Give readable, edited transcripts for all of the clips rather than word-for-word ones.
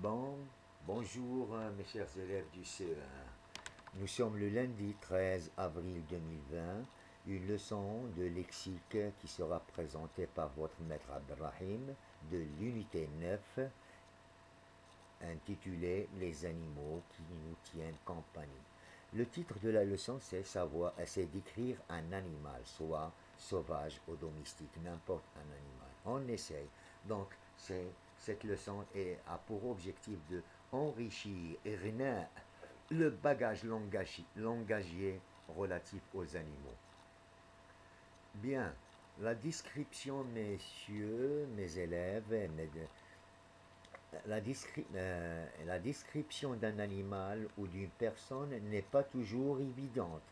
Bon, bonjour mes chers élèves du CE1. Nous sommes le lundi 13 avril 2020. Une leçon de lexique qui sera présentée par votre maître Abdelrahim de l'unité 9 intitulée Les animaux qui nous tiennent compagnie. Le titre de la leçon c'est d'écrire un animal, soit sauvage ou domestique, n'importe un animal. On essaye. Donc, cette leçon a pour objectif de enrichir et le bagage langagier relatif aux animaux. Bien, la description, messieurs, mes élèves, la description d'un animal ou d'une personne n'est pas toujours évidente.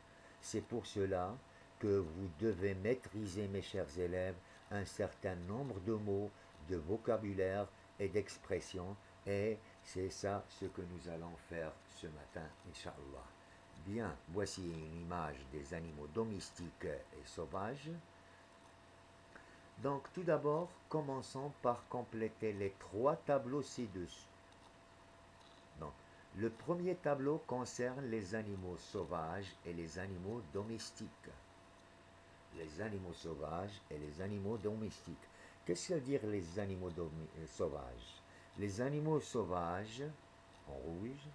C'est pour cela que vous devez maîtriser, mes chers élèves, un certain nombre de mots, de vocabulaire et d'expressions. Et c'est ça ce que nous allons faire ce matin, Inch'Allah. Bien, voici une image des animaux domestiques et sauvages. Donc tout d'abord, commençons par compléter les trois tableaux ci-dessus. Donc, le premier tableau concerne les animaux sauvages et les animaux domestiques. Les animaux sauvages et les animaux domestiques. Qu'est-ce que veut dire les animaux sauvages? Les animaux sauvages, en rouge,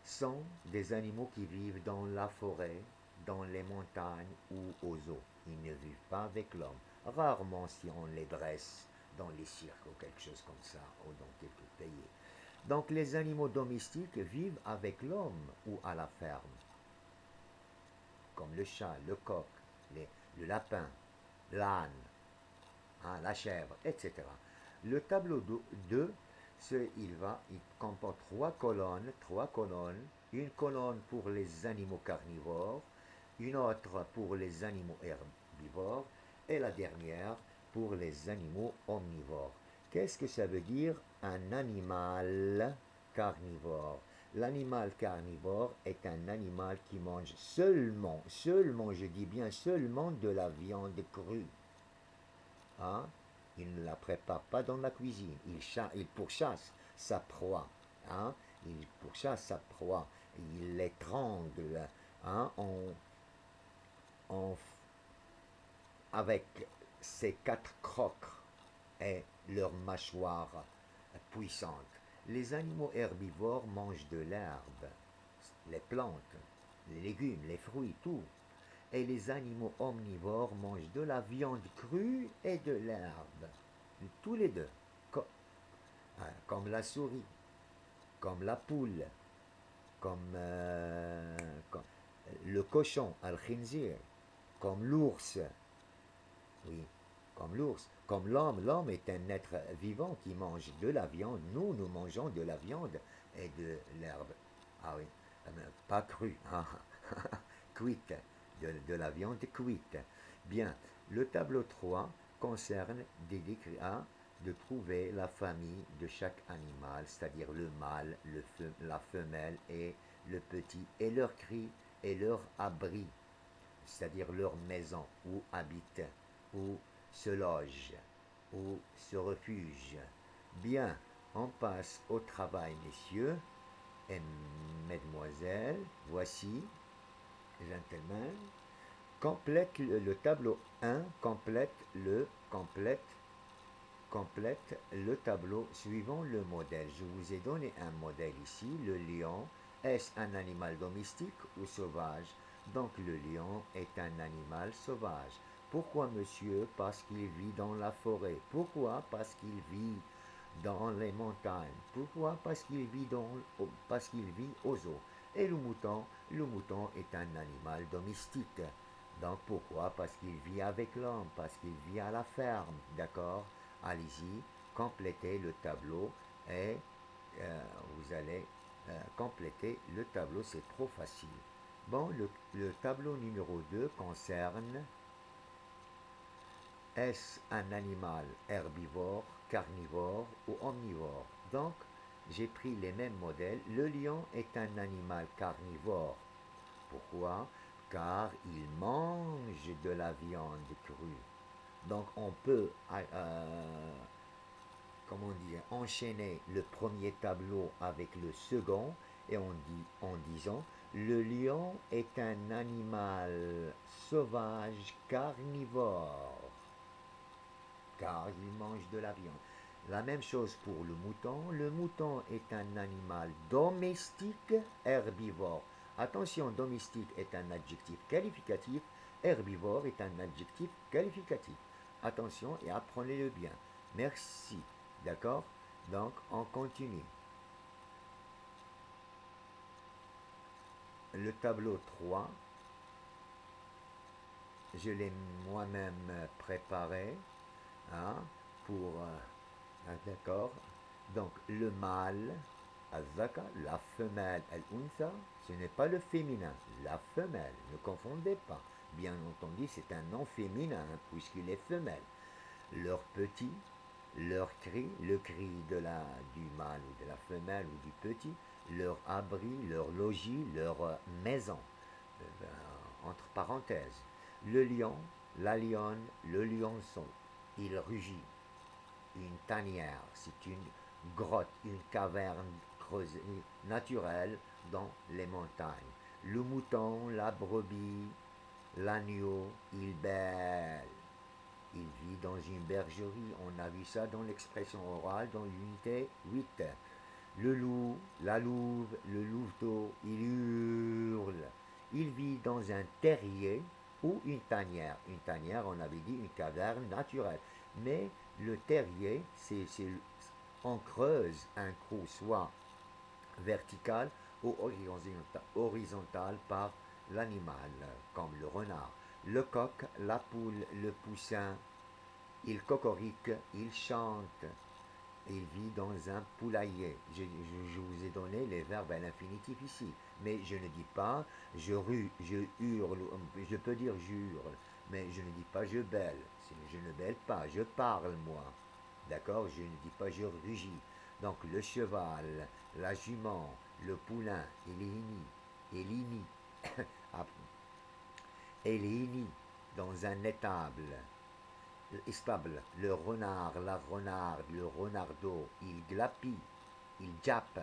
sont des animaux qui vivent dans la forêt, dans les montagnes ou aux eaux. Ils ne vivent pas avec l'homme. Rarement si on les dresse dans les cirques ou quelque chose comme ça, ou dans quelques pays. Donc les animaux domestiques vivent avec l'homme ou à la ferme, comme le chat, le coq, le lapin, l'âne, hein, la chèvre, etc. Le tableau 2, il comporte trois colonnes, une colonne pour les animaux carnivores, une autre pour les animaux herbivores et la dernière pour les animaux omnivores. Qu'est-ce que ça veut dire un animal carnivore? L'animal carnivore est un animal qui mange seulement, je dis bien seulement de la viande crue. Hein? Il ne la prépare pas dans la cuisine. Il pourchasse sa proie. Hein? Il pourchasse sa proie. Il l'étrangle, hein? En- avec ses quatre crocs et leurs mâchoires puissantes. Les animaux herbivores mangent de l'herbe, les plantes, les légumes, les fruits, tout. Et les animaux omnivores mangent de la viande crue et de l'herbe. Tous les deux. Comme la souris, comme la poule, comme le cochon, al-khinzir, comme l'ours, oui, comme l'ours, comme l'homme. L'homme est un être vivant qui mange de la viande. Nous mangeons de la viande et de l'herbe. Ah oui, pas crue, hein. Cuite, de la viande cuite. Bien, le tableau 3 concerne de trouver la famille de chaque animal, c'est-à-dire le mâle, la femelle et le petit, et leur cri et leur abri, c'est-à-dire leur maison où habitent, où se logent, où se refuge. Bien, on passe au travail, messieurs et mesdemoiselles. Voici, gentlemen, complète le tableau 1, complète le tableau suivant le modèle. Je vous ai donné un modèle ici, le lion. Est-ce un animal domestique ou sauvage? Donc le lion est un animal sauvage. Pourquoi, monsieur? Parce qu'il vit dans la forêt. Pourquoi? Parce qu'il vit dans les montagnes. Pourquoi? Parce qu'il vit aux eaux. Et le mouton est un animal domestique. Donc pourquoi? Parce qu'il vit avec l'homme, parce qu'il vit à la ferme, d'accord? Allez-y, complétez le tableau et vous allez compléter le tableau, c'est trop facile. Bon, le tableau numéro 2 concerne: est-ce un animal herbivore, carnivore ou omnivore? Donc, j'ai pris les mêmes modèles. Le lion est un animal carnivore. Pourquoi? Car il mange de la viande crue. Donc on peut comment dire, enchaîner le premier tableau avec le second et on dit en disant le lion est un animal sauvage carnivore car il mange de la viande. La même chose pour le mouton. Le mouton est un animal domestique herbivore. Attention, domestique est un adjectif qualificatif, herbivore est un adjectif qualificatif. Attention et apprenez-le bien. Merci. D'accord? Donc, on continue. Le tableau 3, je l'ai moi-même préparé hein, pour... d'accord? Donc, le mâle, al-zaka, la femelle, al-untha, ce n'est pas le féminin, la femelle, ne confondez pas. Bien entendu, c'est un nom féminin, puisqu'il est femelle. Leur petit, leur cri, le cri du mâle ou de la femelle ou du petit, leur abri, leur logis, leur maison, entre parenthèses. Le lion, la lionne, le lionceau, il rugit. Une tanière, c'est une grotte, une caverne creusée naturelle dans les montagnes. Le mouton, la brebis, l'agneau, il bêle. Il vit dans une bergerie. On a vu ça dans l'expression orale dans l'unité 8. Le loup, la louve, le louveteau, il hurle. Il vit dans un terrier ou une tanière. Une tanière, on avait dit une caverne naturelle. Mais le terrier, on creuse un trou soit vertical ou horizontal par l'animal, comme le renard. Le coq, la poule, le poussin, il cocorique, il chante, il vit dans un poulailler. Je vous ai donné les verbes à l'infinitif ici. Mais je ne dis pas je rue, je hurle, je peux dire je hurle, mais je ne dis pas je bêle. Je ne bêle pas, je parle moi. D'accord? Je ne dis pas je rugis. Donc le cheval, la jument, le poulain, Elini, Elini, dans un étable. Stable, le renard, la renarde, le renardeau, il glapit, il jappe,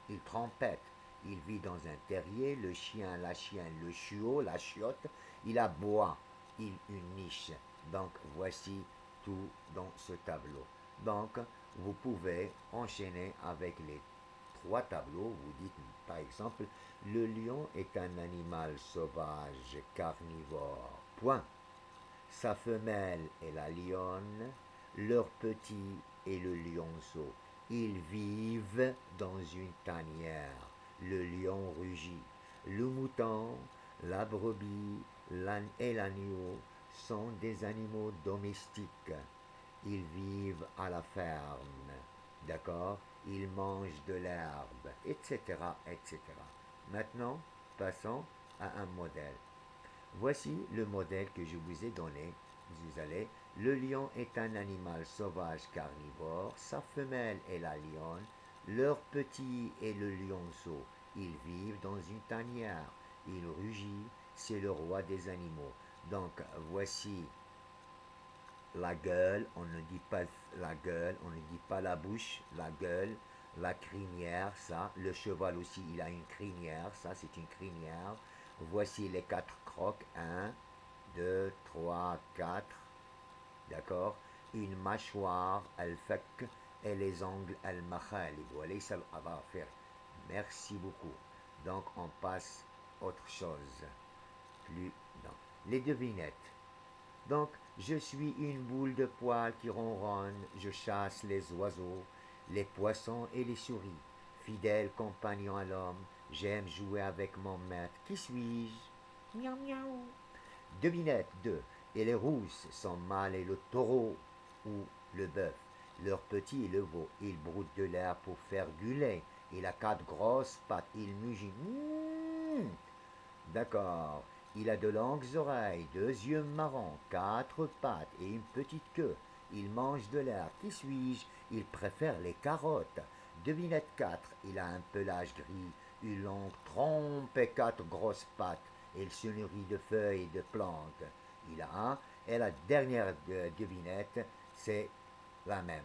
il trompette, il vit dans un terrier, le chien, la chienne, le chiot, la chiotte, il aboie, il une niche. Donc voici tout dans ce tableau. Donc vous pouvez enchaîner avec les trois tableaux. Vous dites par exemple, le lion est un animal sauvage, carnivore. Point. Sa femelle est la lionne, leur petit est le lionceau. Ils vivent dans une tanière. Le lion rugit. Le mouton, la brebis et l'agneau sont des animaux domestiques. Ils vivent à la ferme. D'accord? Ils mangent de l'herbe, etc., etc. Maintenant, passons à un modèle. Voici le modèle que je vous ai donné. Vous allez, le lion est un animal sauvage carnivore, sa femelle est la lionne, leur petit est le lionceau. Ils vivent dans une tanière. Il rugit, c'est le roi des animaux. Donc voici la gueule, on ne dit pas la gueule, on ne dit pas la bouche, la gueule, la crinière, ça. Le cheval aussi, il a une crinière, ça c'est une crinière. Voici les quatre crocs, 1, 2, 3, 4, d'accord. Une mâchoire, al-fak, et les ongles, al-makhalib. Voilà, ça va faire. Merci beaucoup. Donc on passe autre chose. Plus, non. Les devinettes. Donc, je suis une boule de poils qui ronronne, je chasse les oiseaux, les poissons et les souris. Fidèle compagnon à l'homme, j'aime jouer avec mon maître. Qui suis-je? Miaou miaou. Devinette 2. Et les rousses sont mâles et le taureau ou le bœuf. Leur petit est le veau. Il broute de l'air pour faire du lait. Il a quatre grosses pattes. Il mugit. D'accord. Il a de longues oreilles, deux yeux marrons, quatre pattes et une petite queue. Il mange de l'herbe. Qui suis-je? Il préfère les carottes. Devinette 4. Il a un pelage gris, une longue trompe et quatre grosses pattes. Il se nourrit de feuilles et de plantes. Il a un. Et la dernière devinette, c'est la même.